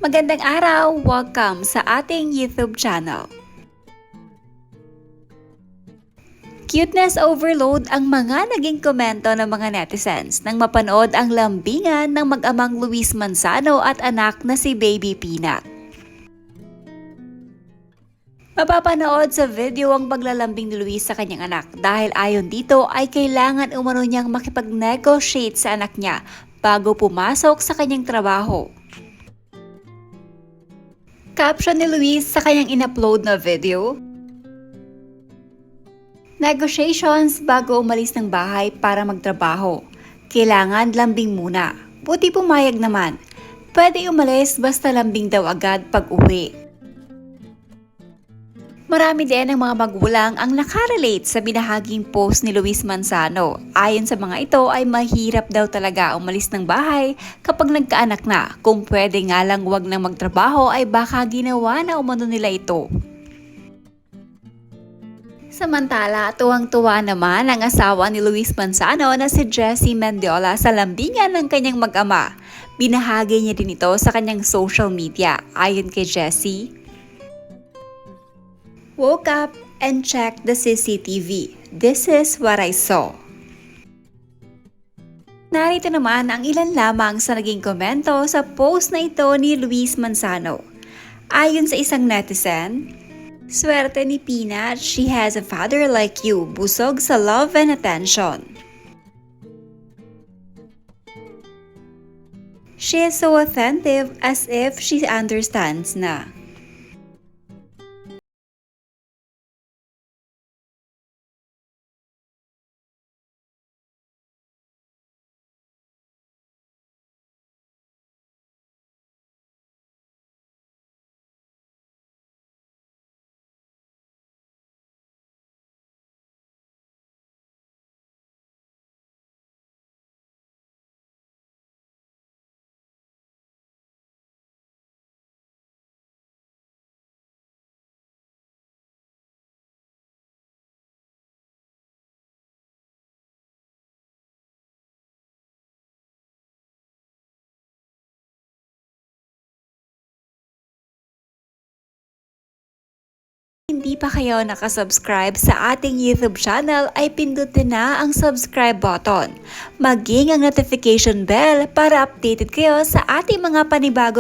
Magandang araw! Welcome sa ating YouTube channel. Cuteness overload ang mga naging komento ng mga netizens nang mapanood ang lambingan ng mag-amang Luis Manzano at anak na si Baby Peanut. Mapapanood sa video ang paglalambing ni Luis sa kanyang anak dahil ayon dito ay kailangan umano niyang makipag-negotiate sa anak niya bago pumasok sa kanyang trabaho. Caption ni Luis sa kanyang in-upload na video: negotiations bago umalis ng bahay para magtrabaho. Kailangan lambing muna. Buti pumayag naman. Pwede umalis basta lambing daw agad pag uwi. Marami din ang mga magulang ang nakarelate sa binahaging post ni Luis Manzano. Ayon sa mga ito ay mahirap daw talaga umalis ng bahay kapag nagkaanak na. Kung pwede nga lang wag na magtrabaho ay baka ginawa na umano nila ito. Samantala, tuwang-tuwa naman ang asawa ni Luis Manzano na si Jessie Mendiola sa lambingan ng kanyang mag-ama. Binahagi niya din ito sa kanyang social media. Ayon kay Jessie, "Woke up and checked the CCTV. This is what I saw." Narito naman ang ilan lamang sa naging komento sa post na ito ni Luis Manzano. Ayon sa isang netizen, "Swerte ni Peanut, she has a father like you, busog sa love and attention. She is so attentive as if she understands na." Hindi pa kayo nakasubscribe sa ating YouTube channel ay pindutin na ang subscribe button. Maging ang notification bell para updated kayo sa ating mga panibago